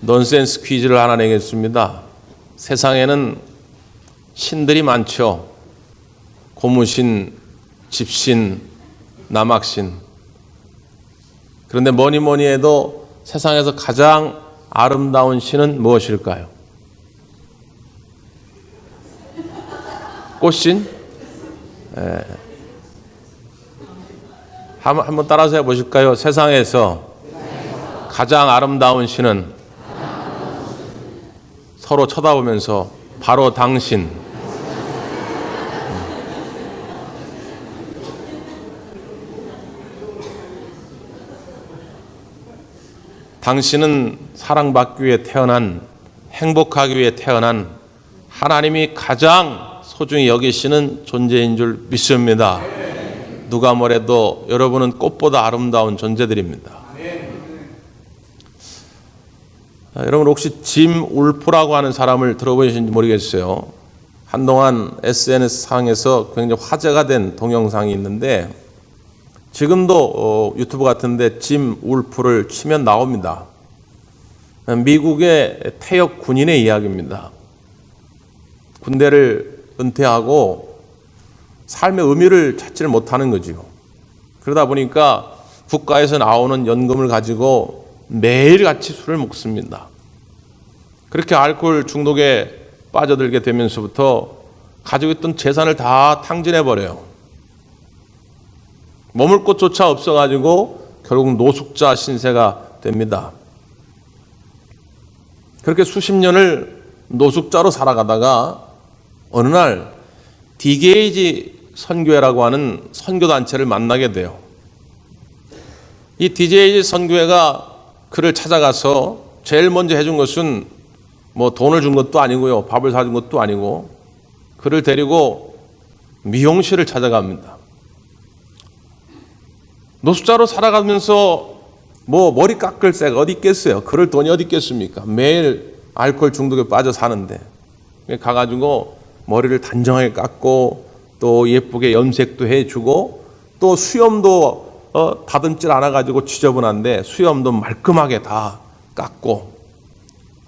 넌센스 퀴즈를 하나 내겠습니다. 세상에는 신들이 많죠. 고무신, 집신, 남학신. 그런데 뭐니 해도 세상에서 가장 아름다운 신은 무엇일까요? 꽃신? 네. 한번 따라서 해보실까요? 세상에서 가장 아름다운 신은 서로 쳐다보면서 바로 당신. 당신은 사랑받기 위해 태어난, 행복하기 위해 태어난 하나님이 가장 소중히 여기시는 존재인 줄 믿습니다. 누가 뭐래도 여러분은 꽃보다 아름다운 존재들입니다. 여러분 혹시 짐 울프라고 하는 사람을 들어보셨는지 모르겠어요. 한동안 SNS상에서 굉장히 화제가 된 동영상이 있는데 지금도 유튜브 같은데 짐 울프를 치면 나옵니다. 미국의 퇴역 군인의 이야기입니다. 군대를 은퇴하고 삶의 의미를 찾지를 못하는 거지요. 그러다 보니까 국가에서 나오는 연금을 가지고 매일같이 술을 먹습니다. 그렇게 알코올 중독에 빠져들게 되면서부터 가지고 있던 재산을 다 탕진해버려요. 머물 곳조차 없어가지고 결국 노숙자 신세가 됩니다. 그렇게 수십 년을 노숙자로 살아가다가 어느 날 디게이지 선교회라고 하는 선교단체를 만나게 돼요. 이 디게이지 선교회가 그를 찾아가서 제일 먼저 해준 것은 뭐 돈을 준 것도 아니고요. 밥을 사준 것도 아니고 그를 데리고 미용실을 찾아갑니다. 노숙자로 살아가면서 뭐 머리 깎을 새가 어디 있겠어요. 그럴 돈이 어디 있겠습니까. 매일 알코올 중독에 빠져 사는데 가가지고 머리를 단정하게 깎고 또 예쁘게 염색도 해주고 또 수염도 다듬질 않아가지고 지저분한데 수염도 말끔하게 다 깎고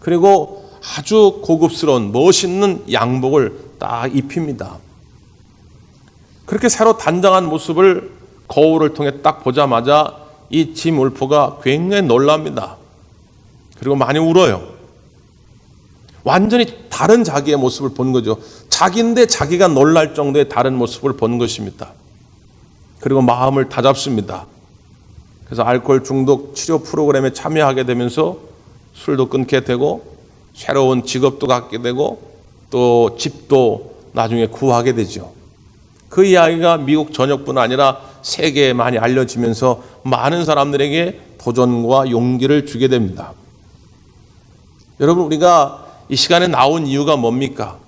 그리고 아주 고급스러운 멋있는 양복을 딱 입힙니다. 그렇게 새로 단장한 모습을 거울을 통해 딱 보자마자 이 짐 울프가 굉장히 놀랍니다. 그리고 많이 울어요. 완전히 다른 자기의 모습을 본 거죠. 자기인데 자기가 놀랄 정도의 다른 모습을 본 것입니다. 그리고 마음을 다잡습니다. 그래서 알코올 중독 치료 프로그램에 참여하게 되면서 술도 끊게 되고 새로운 직업도 갖게 되고 또 집도 나중에 구하게 되죠. 그 이야기가 미국 전역뿐 아니라 세계에 많이 알려지면서 많은 사람들에게 도전과 용기를 주게 됩니다. 여러분 우리가 이 시간에 나온 이유가 뭡니까?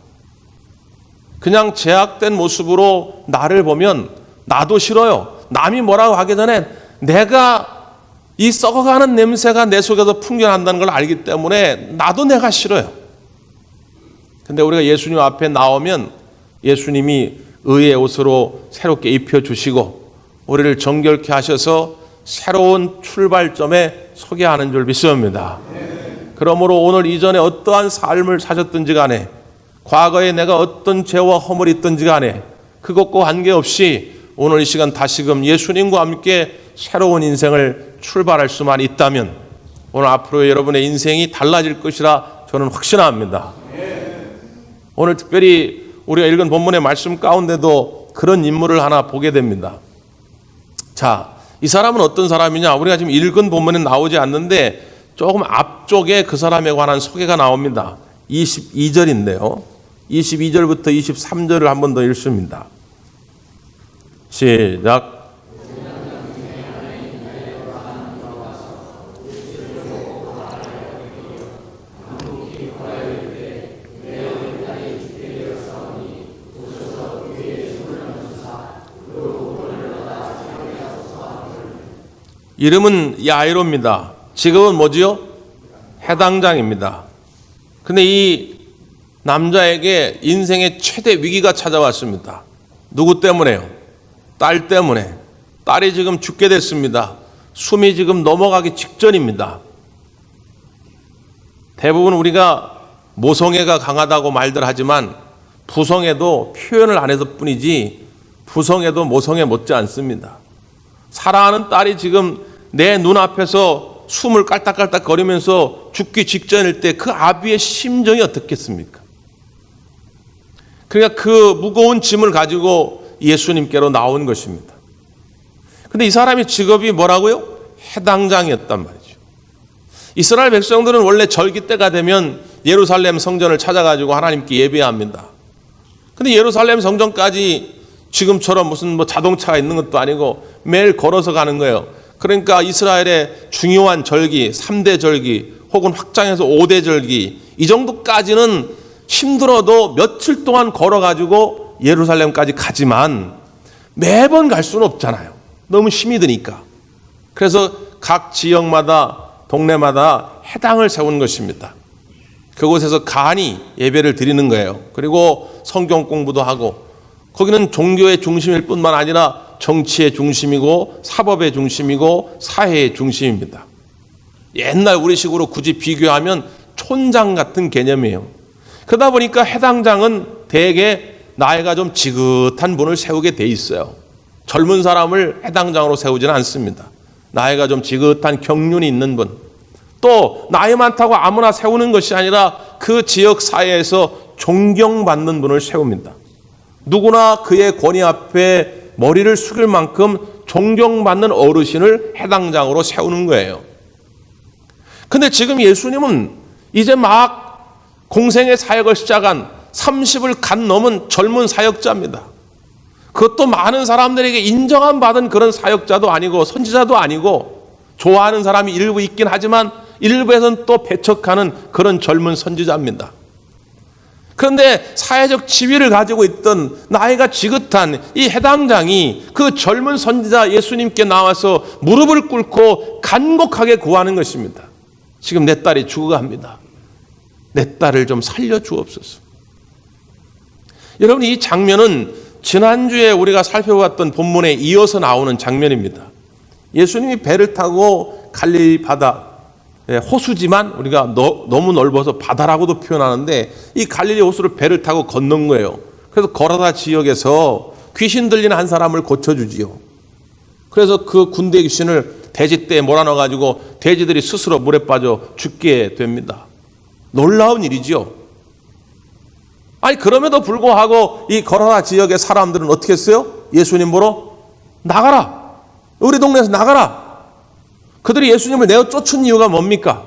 그냥 제약된 모습으로 나를 보면 나도 싫어요. 남이 뭐라고 하기 전에 내가 이 썩어가는 냄새가 내 속에서 풍겨난다는 걸 알기 때문에 나도 내가 싫어요. 근데 우리가 예수님 앞에 나오면 예수님이 의의 옷으로 새롭게 입혀주시고 우리를 정결케 하셔서 새로운 출발점에 서게 하는 줄 믿습니다. 그러므로 오늘 이전에 어떠한 삶을 사셨든지 간에 과거에 내가 어떤 죄와 허물이 있든지 간에 그것과 관계없이 오늘 이 시간 다시금 예수님과 함께 새로운 인생을 출발할 수만 있다면 오늘 앞으로 여러분의 인생이 달라질 것이라 저는 확신합니다. 오늘 특별히 우리가 읽은 본문의 말씀 가운데도 그런 인물을 하나 보게 됩니다. 자, 이 사람은 어떤 사람이냐? 우리가 지금 읽은 본문에 나오지 않는데 조금 앞쪽에 그 사람에 관한 소개가 나옵니다. 22절인데요. 22절부터 23절을 한 번 더 읽습니다. 시작. 이름은 야이로입니다. 직업은 뭐지요? 해당장입니다. 근데 이 남자에게 인생의 최대 위기가 찾아왔습니다. 누구 때문에요? 딸 때문에. 딸이 지금 죽게 됐습니다. 숨이 지금 넘어가기 직전입니다. 대부분 우리가 모성애가 강하다고 말들 하지만 부성애도 표현을 안 해서 뿐이지 부성애도 모성애 못지 않습니다. 사랑하는 딸이 지금 내 눈앞에서 숨을 깔딱깔딱 거리면서 죽기 직전일 때 그 아비의 심정이 어떻겠습니까? 그러니까 그 무거운 짐을 가지고 예수님께로 나온 것입니다. 근데 이 사람의 직업이 뭐라고요? 해당장이었단 말이죠. 이스라엘 백성들은 원래 절기 때가 되면 예루살렘 성전을 찾아가지고 하나님께 예배합니다. 근데 예루살렘 성전까지 지금처럼 무슨 자동차가 있는 것도 아니고 매일 걸어서 가는 거예요. 그러니까 이스라엘의 중요한 절기, 3대 절기 혹은 확장해서 5대 절기 이 정도까지는 힘들어도 며칠 동안 걸어가지고 예루살렘까지 가지만 매번 갈 수는 없잖아요. 너무 힘이 드니까. 그래서 각 지역마다 동네마다 해당을 세운 것입니다. 그곳에서 간이 예배를 드리는 거예요. 그리고 성경 공부도 하고 거기는 종교의 중심일 뿐만 아니라 정치의 중심이고 사법의 중심이고 사회의 중심입니다. 옛날 우리식으로 굳이 비교하면 촌장 같은 개념이에요. 그러다 보니까 해당장은 대개 나이가 좀 지긋한 분을 세우게 돼 있어요. 젊은 사람을 해당장으로 세우지는 않습니다. 나이가 좀 지긋한 경륜이 있는 분, 또 나이 많다고 아무나 세우는 것이 아니라 그 지역 사회에서 존경받는 분을 세웁니다. 누구나 그의 권위 앞에 머리를 숙일 만큼 존경받는 어르신을 해당장으로 세우는 거예요. 근데 지금 예수님은 이제 막 공생의 사역을 시작한 30을 간 넘은 젊은 사역자입니다. 그것도 많은 사람들에게 인정함 받은 그런 사역자도 아니고 선지자도 아니고 좋아하는 사람이 일부 있긴 하지만 일부에서는 또 배척하는 그런 젊은 선지자입니다. 그런데 사회적 지위를 가지고 있던 나이가 지긋한 이 해당장이 그 젊은 선지자 예수님께 나와서 무릎을 꿇고 간곡하게 구하는 것입니다. 지금 내 딸이 죽어갑니다. 내 딸을 좀 살려주옵소서. 여러분, 이 장면은 지난주에 우리가 살펴봤던 본문에 이어서 나오는 장면입니다. 예수님이 배를 타고 갈릴리 바다, 호수지만 우리가 너무 넓어서 바다라고도 표현하는데 이 갈릴리 호수를 배를 타고 건넌 거예요. 그래서 거라다 지역에서 귀신 들리는 한 사람을 고쳐주지요. 그래서 그 군대 귀신을 돼지떼에 몰아넣어가지고 돼지들이 스스로 물에 빠져 죽게 됩니다. 놀라운 일이지요. 아니 그럼에도 불구하고 이 거라다 지역의 사람들은 어떻게 했어요? 예수님 보러 나가라. 우리 동네에서 나가라. 그들이 예수님을 내어 쫓은 이유가 뭡니까?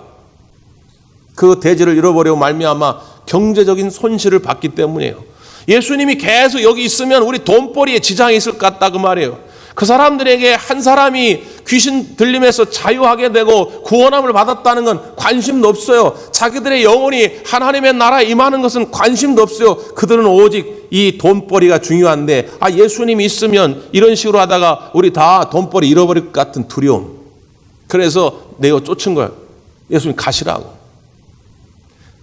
그 돼지를 잃어버리고 말미암아 경제적인 손실을 받기 때문이에요. 예수님이 계속 여기 있으면 우리 돈벌이에 지장이 있을 것 같다 그 말이에요. 그 사람들에게 한 사람이 귀신 들림에서 자유하게 되고 구원함을 받았다는 건 관심도 없어요. 자기들의 영혼이 하나님의 나라에 임하는 것은 관심도 없어요. 그들은 오직 이 돈벌이가 중요한데 예수님이 있으면 이런 식으로 하다가 우리 다 돈벌이 잃어버릴 것 같은 두려움. 그래서 내어 쫓은 거예요. 예수님 가시라고.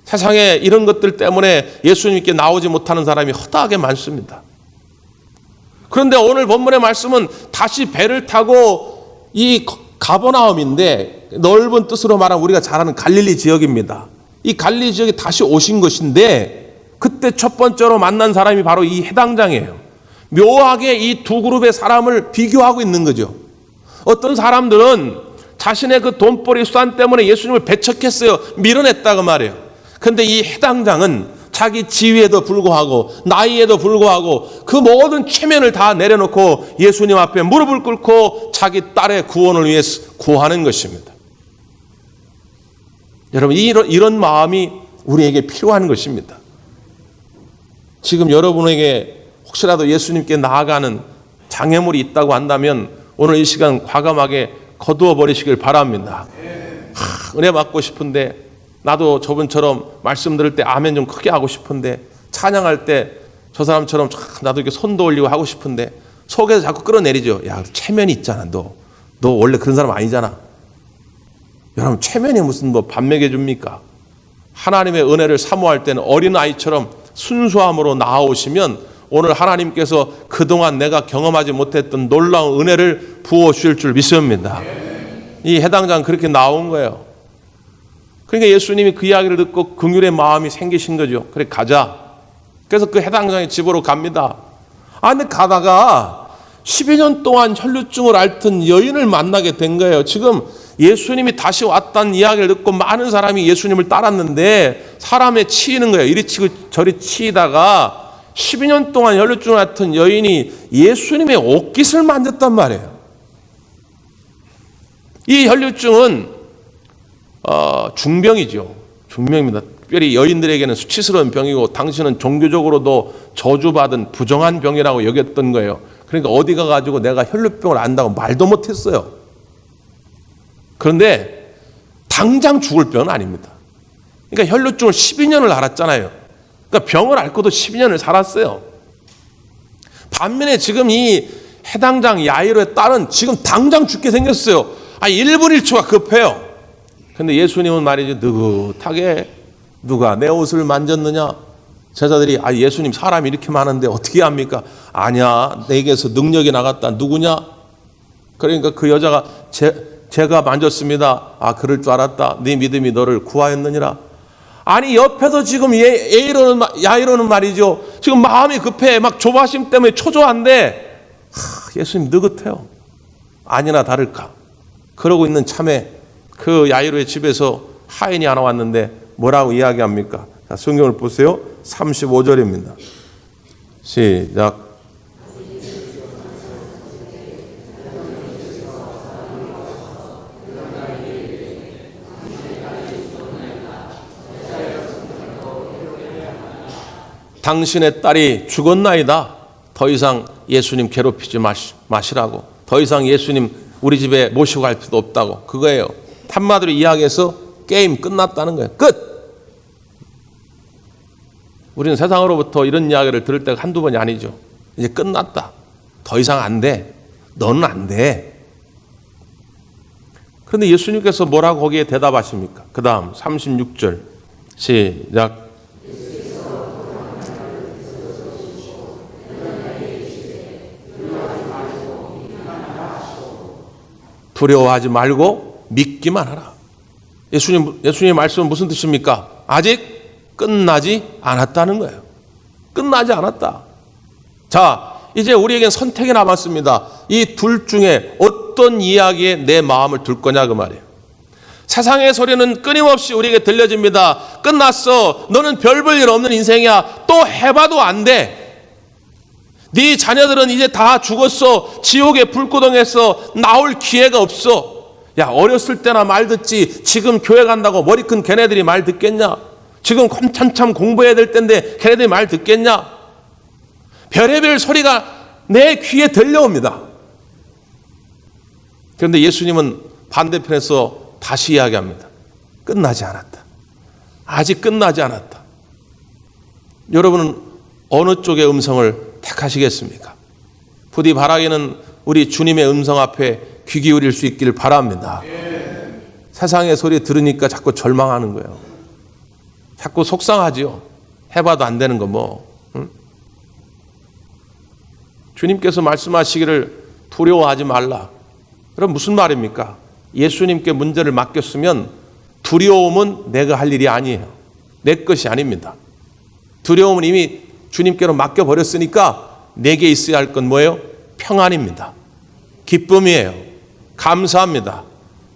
세상에 이런 것들 때문에 예수님께 나오지 못하는 사람이 허다하게 많습니다. 그런데 오늘 본문의 말씀은 다시 배를 타고 이 가버나움인데 넓은 뜻으로 말하면 우리가 잘 아는 갈릴리 지역입니다. 이 갈릴리 지역에 다시 오신 것인데 그때 첫 번째로 만난 사람이 바로 이 해당장이에요. 묘하게 이 두 그룹의 사람을 비교하고 있는 거죠. 어떤 사람들은 자신의 그 돈벌이 수단 때문에 예수님을 배척했어요. 밀어냈다고 말해요. 그런데 이 해당장은 자기 지위에도 불구하고 나이에도 불구하고 그 모든 체면을 다 내려놓고 예수님 앞에 무릎을 꿇고 자기 딸의 구원을 위해서 구하는 것입니다. 여러분 이런 마음이 우리에게 필요한 것입니다. 지금 여러분에게 혹시라도 예수님께 나아가는 장애물이 있다고 한다면 오늘 이 시간 과감하게 거두어 버리시길 바랍니다. 은혜 받고 싶은데 나도 저분처럼 말씀 들을 때 아멘 좀 크게 하고 싶은데 찬양할 때 저 사람처럼 나도 이렇게 손도 올리고 하고 싶은데 속에서 자꾸 끌어내리죠. 야, 체면이 있잖아. 너 원래 그런 사람 아니잖아. 여러분 체면이 무슨 밥 먹여줍니까? 하나님의 은혜를 사모할 때는 어린아이처럼 순수함으로 나아오시면 오늘 하나님께서 그동안 내가 경험하지 못했던 놀라운 은혜를 부어주실 줄 믿습니다. 이 해당장 그렇게 나온 거예요. 그러니까 예수님이 그 이야기를 듣고 긍휼의 마음이 생기신 거죠. 그래 가자. 그래서 그 해당장의 집으로 갑니다. 근데 가다가 12년 동안 혈루증을 앓던 여인을 만나게 된 거예요. 지금 예수님이 다시 왔다는 이야기를 듣고 많은 사람이 예수님을 따랐는데 사람에 치이는 거예요. 이리 치고 저리 치이다가 12년 동안 혈루증을 앓던 여인이 예수님의 옷깃을 만졌단 말이에요. 이 혈루증은 중병이죠. 중병입니다. 특별히 여인들에게는 수치스러운 병이고 당신은 종교적으로도 저주받은 부정한 병이라고 여겼던 거예요. 그러니까 어디 가가지고 내가 혈루병을 안다고 말도 못했어요. 그런데 당장 죽을 병은 아닙니다. 그러니까 혈루증을 12년을 앓았잖아요. 그러니까 병을 앓고도 12년을 살았어요. 반면에 지금 이 해당장 야이로의 딸은 지금 당장 죽게 생겼어요. 1분 1초가 급해요. 근데 예수님은 말이죠. 느긋하게 누가 내 옷을 만졌느냐? 제자들이 예수님 사람이 이렇게 많은데 어떻게 합니까? 아니야, 내게서 능력이 나갔다. 누구냐? 그러니까 그 여자가 제가 만졌습니다. 그럴 줄 알았다. 네 믿음이 너를 구하였느니라. 아니 옆에서 지금 야이로는 말이죠. 지금 마음이 급해. 막 조바심 때문에 초조한데 예수님 느긋해요. 아니나 다를까. 그러고 있는 참에 그 야이로의 집에서 하인이 하나 왔는데 뭐라고 이야기합니까? 자, 성경을 보세요. 35절입니다. 시작. 당신의 딸이 죽었나이다. 더 이상 예수님 괴롭히지 마시라고. 더 이상 예수님 우리 집에 모시고 갈 필요도 없다고. 그거예요. 한마디로 이야기해서 게임 끝났다는 거예요. 끝! 우리는 세상으로부터 이런 이야기를 들을 때가 한두 번이 아니죠. 이제 끝났다. 더 이상 안 돼. 너는 안 돼. 그런데 예수님께서 뭐라고 거기에 대답하십니까? 그 다음 36절 시작. 두려워하지 말고 믿기만 하라. 예수님의 말씀은 무슨 뜻입니까? 아직 끝나지 않았다는 거예요. 끝나지 않았다. 자, 이제 우리에겐 선택이 남았습니다. 이 둘 중에 어떤 이야기에 내 마음을 둘 거냐 그 말이에요. 세상의 소리는 끊임없이 우리에게 들려집니다. 끝났어. 너는 별 볼 일 없는 인생이야. 또 해봐도 안 돼. 네 자녀들은 이제 다 죽었어. 지옥의 불구덩에서 나올 기회가 없어. 야, 어렸을 때나 말 듣지. 지금 교회 간다고 머리 큰 걔네들이 말 듣겠냐? 지금 한참 공부해야 될 텐데 걔네들이 말 듣겠냐? 별의별 소리가 내 귀에 들려옵니다. 그런데 예수님은 반대편에서 다시 이야기합니다. 끝나지 않았다. 아직 끝나지 않았다. 여러분은 어느 쪽의 음성을 택하시겠습니까? 부디 바라기는 우리 주님의 음성 앞에 귀 기울일 수 있기를 바랍니다. 세상의 소리 들으니까 자꾸 절망하는 거예요. 자꾸 속상하지요. 해봐도 안 되는 거 뭐. 응? 주님께서 말씀하시기를 두려워하지 말라. 그럼 무슨 말입니까? 예수님께 문제를 맡겼으면 두려움은 내가 할 일이 아니에요. 내 것이 아닙니다. 두려움은 이미 주님께로 맡겨버렸으니까 내게 있어야 할 건 뭐예요? 평안입니다. 기쁨이에요. 감사합니다.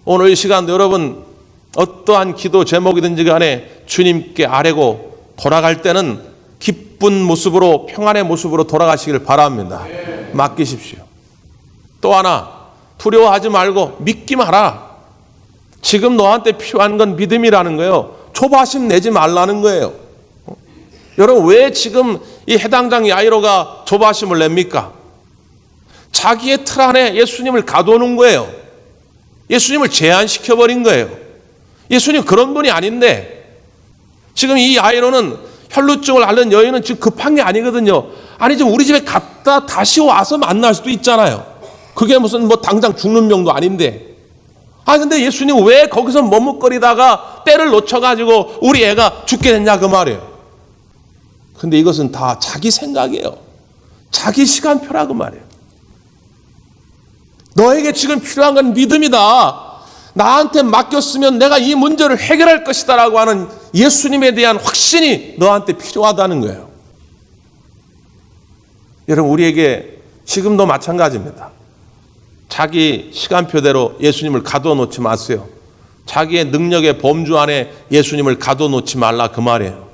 오늘 이 시간도 여러분 어떠한 기도 제목이든지 간에 주님께 아뢰고 돌아갈 때는 기쁜 모습으로 평안의 모습으로 돌아가시기를 바랍니다. 맡기십시오. 또 하나 두려워하지 말고 믿기만 하라. 지금 너한테 필요한 건 믿음이라는 거예요. 조바심 내지 말라는 거예요. 여러분 왜 지금 이 해당장 야이로가 조바심을 냅니까? 자기의 틀 안에 예수님을 가둬놓은 거예요. 예수님을 제한시켜버린 거예요. 예수님 그런 분이 아닌데 지금 이 야이로는 혈루증을 앓는 여인은 지금 급한 게 아니거든요. 아니 지금 우리 집에 갔다 다시 와서 만날 수도 있잖아요. 그게 무슨 뭐 당장 죽는 병도 아닌데. 근데 예수님 왜 거기서 머뭇거리다가 때를 놓쳐가지고 우리 애가 죽게 됐냐 그 말이에요. 근데 이것은 다 자기 생각이에요. 자기 시간표라고 말이에요. 너에게 지금 필요한 건 믿음이다. 나한테 맡겼으면 내가 이 문제를 해결할 것이다라고 하는 예수님에 대한 확신이 너한테 필요하다는 거예요. 여러분, 우리에게 지금도 마찬가지입니다. 자기 시간표대로 예수님을 가둬놓지 마세요. 자기의 능력의 범주 안에 예수님을 가둬놓지 말라, 그 말이에요.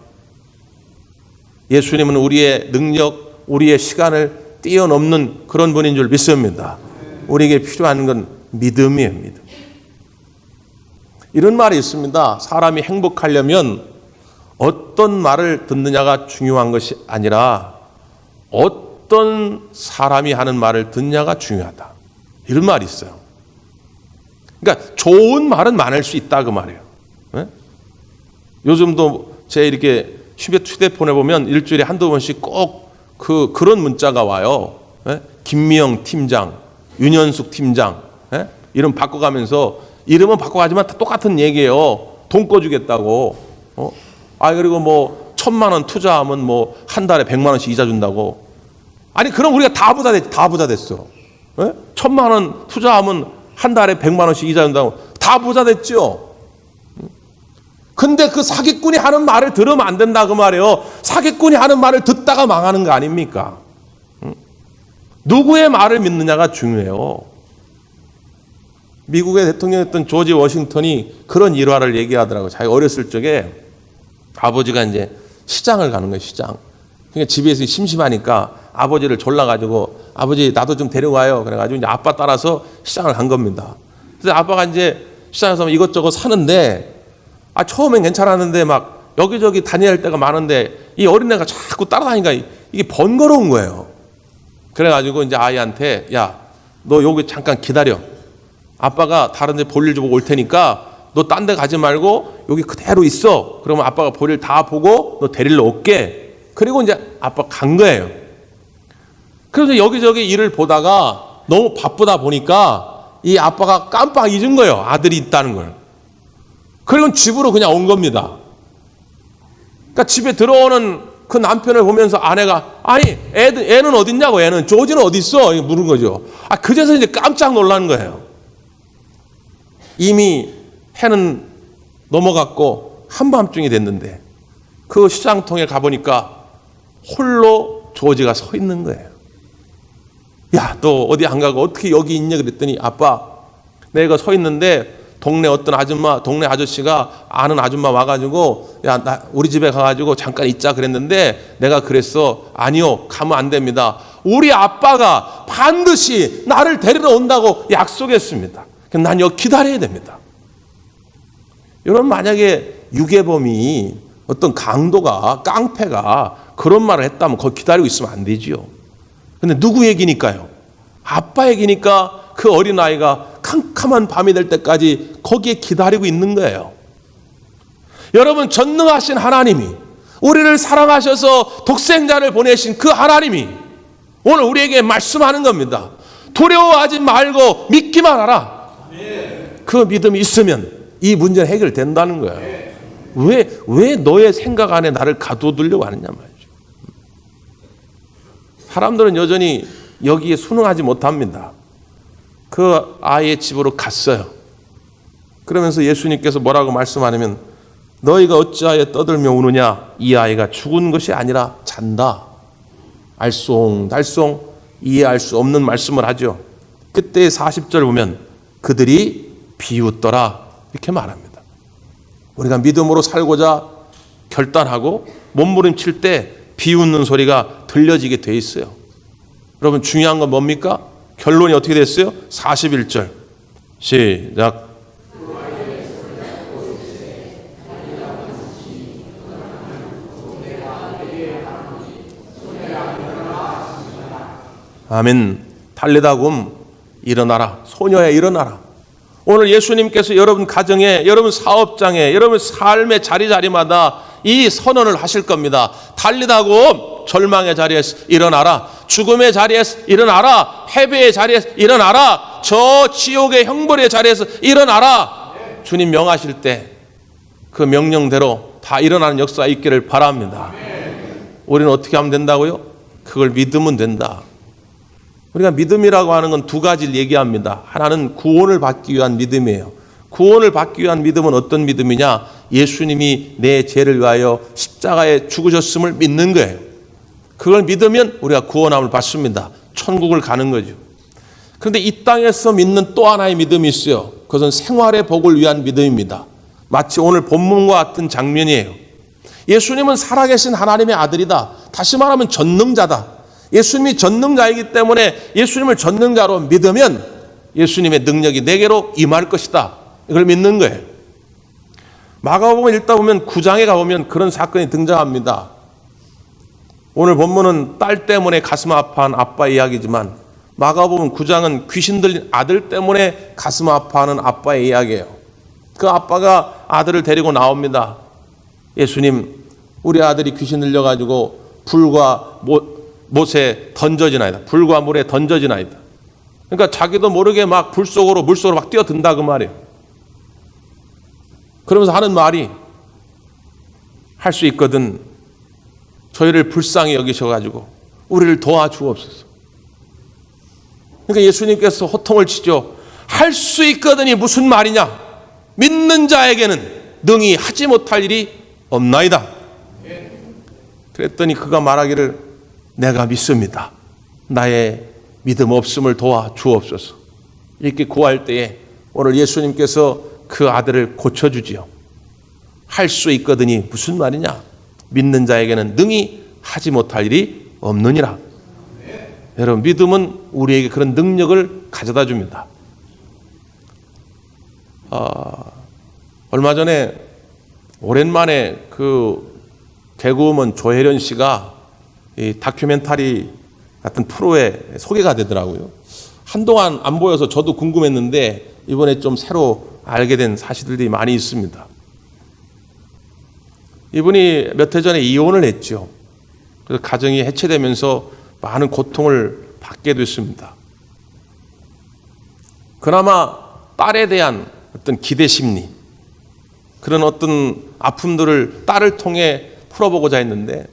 예수님은 우리의 능력, 우리의 시간을 뛰어넘는 그런 분인 줄 믿습니다. 우리에게 필요한 건 믿음이에요, 믿음. 이런 말이 있습니다. 사람이 행복하려면 어떤 말을 듣느냐가 중요한 것이 아니라 어떤 사람이 하는 말을 듣느냐가 중요하다. 이런 말이 있어요. 그러니까 좋은 말은 많을 수 있다, 그 말이에요. 네? 요즘도 제 이렇게 휴대폰에 보면 일주일에 한두 번씩 꼭 그런 문자가 와요. 네? 김미영 팀장, 윤현숙 팀장, 네? 이름 바꿔가면서, 이름은 바꿔가지만 다 똑같은 얘기예요. 돈 꿔주겠다고. 그리고 뭐 1,000만 원 투자하면 뭐 한 달에 100만 원씩 이자 준다고. 아니, 그럼 우리가 다 부자 됐어. 네? 1,000만 원 투자하면 한 달에 100만 원씩 이자 준다고. 다 부자 됐죠. 근데 그 사기꾼이 하는 말을 들으면 안 된다, 그 말이에요. 사기꾼이 하는 말을 듣다가 망하는 거 아닙니까? 누구의 말을 믿느냐가 중요해요. 미국의 대통령이었던 조지 워싱턴이 그런 일화를 얘기하더라고요. 자기 어렸을 적에 아버지가 이제 시장을 가는 거예요, 시장. 그러니까 집에서 심심하니까 아버지를 졸라가지고, 아버지 나도 좀 데려가요. 그래가지고 이제 아빠 따라서 시장을 간 겁니다. 그래서 아빠가 이제 시장에서 이것저것 사는데, 처음엔 괜찮았는데 막 여기저기 다닐 때가 많은데 이 어린애가 자꾸 따라다니니까 이게 번거로운 거예요. 그래가지고 이제 아이한테, 야, 너 여기 잠깐 기다려. 아빠가 다른 데 볼일 좀 올 테니까 너 딴 데 가지 말고 여기 그대로 있어. 그러면 아빠가 볼일 다 보고 너 데리러 올게. 그리고 이제 아빠 간 거예요. 그래서 여기저기 일을 보다가 너무 바쁘다 보니까 이 아빠가 깜빡 잊은 거예요. 아들이 있다는 걸. 그리고 집으로 그냥 온 겁니다. 그러니까 집에 들어오는 그 남편을 보면서 아내가, 아니, 애는 어딨냐고, 애는. 조지는 어디 있어? 물은 거죠. 그제서 이제 깜짝 놀라는 거예요. 이미 해는 넘어갔고 한밤중이 됐는데 그 시장통에 가보니까 홀로 조지가 서 있는 거예요. 야, 너 어디 안 가고 어떻게 여기 있냐 그랬더니, 아빠, 내가 서 있는데 동네 어떤 아줌마, 동네 아저씨가 아는 아줌마 와가지고, 야, 우리 집에 가가지고 잠깐 있자 그랬는데 내가 그랬어. 아니요, 가면 안 됩니다. 우리 아빠가 반드시 나를 데리러 온다고 약속했습니다. 난 여기 기다려야 됩니다. 여러분, 만약에 유괴범이, 어떤 강도가, 깡패가 그런 말을 했다면 거기 기다리고 있으면 안 되지요. 근데 누구 얘기니까요? 아빠 얘기니까 그 어린아이가 캄캄한 밤이 될 때까지 거기에 기다리고 있는 거예요. 여러분, 전능하신 하나님이, 우리를 사랑하셔서 독생자를 보내신 그 하나님이 오늘 우리에게 말씀하는 겁니다. 두려워하지 말고 믿기만 하라. 그 믿음이 있으면 이 문제는 해결된다는 거예요. 왜 너의 생각 안에 나를 가둬두려고 하느냐 말이죠. 사람들은 여전히 여기에 순응하지 못합니다. 그 아이의 집으로 갔어요. 그러면서 예수님께서 뭐라고 말씀하냐면, 너희가 어찌하여 떠들며 우느냐? 이 아이가 죽은 것이 아니라 잔다. 알쏭달쏭 이해할 수 없는 말씀을 하죠. 그때 40절 보면 그들이 비웃더라, 이렇게 말합니다. 우리가 믿음으로 살고자 결단하고 몸부림칠 때 비웃는 소리가 들려지게 돼 있어요. 여러분, 중요한 건 뭡니까? 결론이 어떻게 됐어요? 41절 시작. 아멘. 달리다굼, 일어나라. 소녀야, 일어나라. 오늘 예수님께서 여러분 가정에, 여러분 사업장에, 여러분 삶의 자리마다 이 선언을 하실 겁니다. 달리다굼, 절망의 자리에서 일어나라. 죽음의 자리에서 일어나라. 패배의 자리에서 일어나라. 저 지옥의 형벌의 자리에서 일어나라. 주님 명하실 때 그 명령대로 다 일어나는 역사가 있기를 바랍니다. 우리는 어떻게 하면 된다고요? 그걸 믿으면 된다. 우리가 믿음이라고 하는 건 두 가지를 얘기합니다. 하나는 구원을 받기 위한 믿음이에요. 구원을 받기 위한 믿음은 어떤 믿음이냐? 예수님이 내 죄를 위하여 십자가에 죽으셨음을 믿는 거예요. 그걸 믿으면 우리가 구원함을 받습니다. 천국을 가는 거죠. 그런데 이 땅에서 믿는 또 하나의 믿음이 있어요. 그것은 생활의 복을 위한 믿음입니다. 마치 오늘 본문과 같은 장면이에요. 예수님은 살아계신 하나님의 아들이다. 다시 말하면 전능자다. 예수님이 전능자이기 때문에 예수님을 전능자로 믿으면 예수님의 능력이 내게로 임할 것이다. 이걸 믿는 거예요. 마가복음 읽다 보면 9장에 가보면 그런 사건이 등장합니다. 오늘 본문은 딸 때문에 가슴 아파한 아빠 이야기지만 마가복음 9장은 귀신 들린 아들 때문에 가슴 아파하는 아빠의 이야기예요. 그 아빠가 아들을 데리고 나옵니다. 예수님, 우리 아들이 귀신 들려가지고 불과 못에 던져지나이다. 불과 물에 던져지나이다. 그러니까 자기도 모르게 막 불 속으로 물 속으로 막 뛰어든다 그 말이에요. 그러면서 하는 말이 할 수 있거든 저희를 불쌍히 여기셔가지고 우리를 도와주옵소서. 그러니까 예수님께서 호통을 치죠. 할 수 있거든이 무슨 말이냐? 믿는 자에게는 능히 하지 못할 일이 없나이다. 그랬더니 그가 말하기를 내가 믿습니다. 나의 믿음 없음을 도와주옵소서. 이렇게 구할 때에 오늘 예수님께서 그 아들을 고쳐주지요. 할 수 있거든이 무슨 말이냐? 믿는 자에게는 능히 하지 못할 일이 없느니라. 여러분, 믿음은 우리에게 그런 능력을 가져다 줍니다. 얼마 전에 오랜만에 그 개그우먼 조혜련 씨가 이 다큐멘터리 같은 프로에 소개가 되더라고요. 한동안 안 보여서 저도 궁금했는데 이번에 좀 새로 알게 된 사실들이 많이 있습니다. 이분이 몇 해 전에 이혼을 했죠. 그래서 가정이 해체되면서 많은 고통을 받게 됐습니다. 그나마 딸에 대한 어떤 기대 심리, 그런 어떤 아픔들을 딸을 통해 풀어보고자 했는데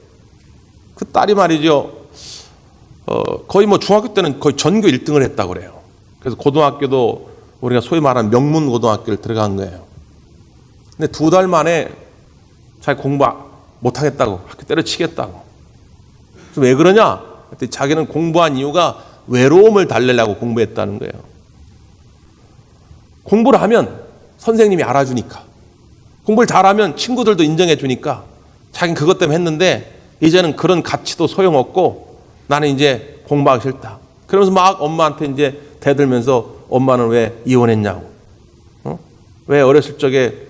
그 딸이 말이죠. 거의 뭐 중학교 때는 거의 전교 1등을 했다고 그래요. 그래서 고등학교도 우리가 소위 말하는 명문 고등학교를 들어간 거예요. 근데 2달 만에 자기 공부 못하겠다고, 학교 때려치겠다고. 왜 그러냐? 그랬더니 자기는 공부한 이유가 외로움을 달래려고 공부했다는 거예요. 공부를 하면 선생님이 알아주니까, 공부를 잘하면 친구들도 인정해 주니까 자기는 그것 때문에 했는데 이제는 그런 가치도 소용없고 나는 이제 공부하기 싫다. 그러면서 막 엄마한테 이제 대들면서 엄마는 왜 이혼했냐고, 왜 어렸을 적에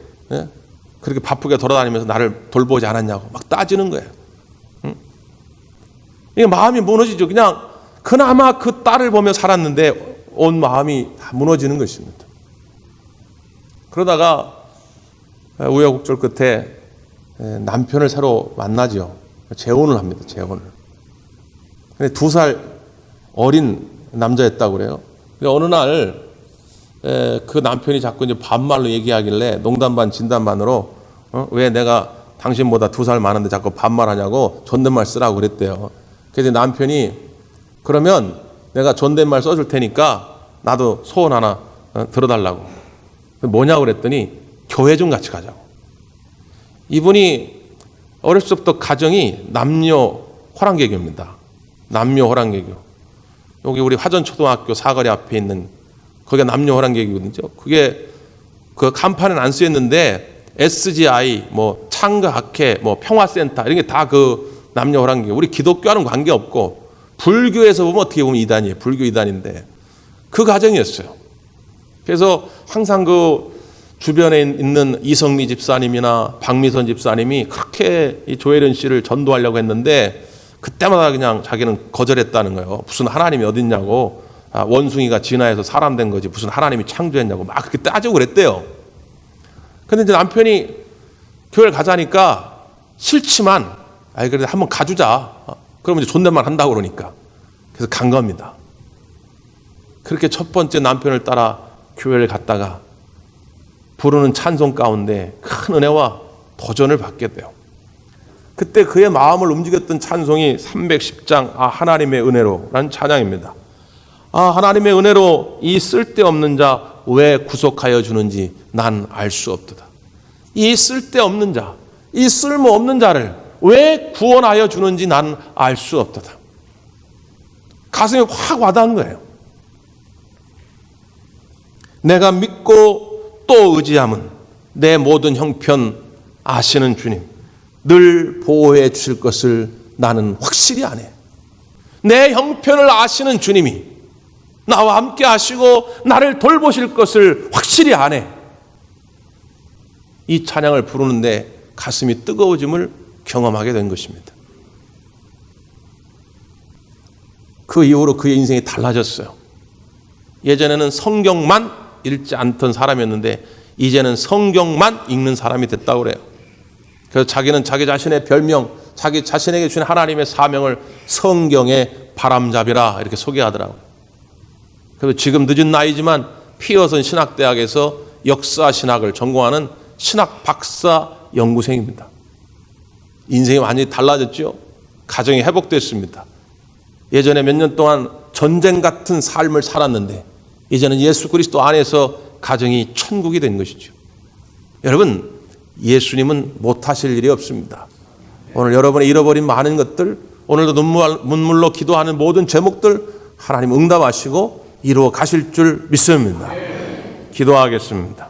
그렇게 바쁘게 돌아다니면서 나를 돌보지 않았냐고 막 따지는 거예요. 이게 마음이 무너지죠. 그냥 그나마 그 딸을 보며 살았는데 온 마음이 다 무너지는 것입니다. 그러다가 우여곡절 끝에 남편을 새로 만나죠. 재혼을 합니다. 재혼을. 근데 2살 어린 남자였다고 그래요. 어느 날 그 남편이 자꾸 이제 반말로 얘기하길래 농담 반 진담 반으로 왜 내가 당신보다 2살 많은데 자꾸 반말하냐고 존댓말 쓰라고 그랬대요. 그래서 남편이 그러면 내가 존댓말 써줄 테니까 나도 소원 하나 들어달라고. 뭐냐고 그랬더니 교회 좀 같이 가자고. 이분이 어렸을 때부터 가정이 남녀 호랑개교입니다. 남녀 호랑개교. 여기 우리 화전초등학교 사거리 앞에 있는 거기가 남녀 호랑개교거든요. 그게 그 간판은 안 쓰였는데 SGI, 뭐 창가학회, 뭐 평화센터 이런 게 다 그 남녀 호랑개교. 우리 기독교와는 관계 없고 불교에서 보면 어떻게 보면 이단이에요. 불교 이단인데 그 가정이었어요. 그래서 항상 그 주변에 있는 이성미 집사님이나 박미선 집사님이 그렇게 이 조혜련 씨를 전도하려고 했는데 그때마다 그냥 자기는 거절했다는 거예요. 무슨 하나님이 어딨냐고. 원숭이가 진화해서 사람 된 거지 무슨 하나님이 창조했냐고 막 그렇게 따지고 그랬대요. 근데 이제 남편이 교회를 가자니까 싫지만 그래도 한번 가주자. 그러면 이제 존댓말 한다고 그러니까. 그래서 간 겁니다. 그렇게 첫 번째 남편을 따라 교회를 갔다가 부르는 찬송 가운데 큰 은혜와 도전을 받게 돼요. 그때 그의 마음을 움직였던 찬송이 310장 하나님의 은혜로 라는 찬양입니다. 하나님의 은혜로 이 쓸데없는 자 왜 구속하여 주는지 난 알 수 없도다. 이 쓸데없는 자, 이 쓸모없는 자를 왜 구원하여 주는지 난 알 수 없도다. 가슴에 확 와닿은 거예요. 내가 믿고 또 의지함은 내 모든 형편 아시는 주님, 늘 보호해 주실 것을 나는 확실히 아네. 내 형편을 아시는 주님이 나와 함께 하시고 나를 돌보실 것을 확실히 아네. 이 찬양을 부르는데 가슴이 뜨거워짐을 경험하게 된 것입니다. 그 이후로 그의 인생이 달라졌어요. 예전에는 성경만 읽지 않던 사람이었는데 이제는 성경만 읽는 사람이 됐다고 그래요. 그래서 자기는 자기 자신의 별명, 자기 자신에게 주신 하나님의 사명을 성경의 바람잡이라 이렇게 소개하더라고요. 그래서 지금 늦은 나이지만 피어선 신학대학에서 역사신학을 전공하는 신학 박사 연구생입니다. 인생이 완전히 달라졌죠. 가정이 회복됐습니다. 예전에 몇 년 동안 전쟁 같은 삶을 살았는데 이제는 예수 그리스도 안에서 가정이 천국이 된 것이죠. 여러분, 예수님은 못하실 일이 없습니다. 오늘 여러분이 잃어버린 많은 것들, 오늘도 눈물로 기도하는 모든 제목들 하나님 응답하시고 이루어 가실 줄 믿습니다. 기도하겠습니다.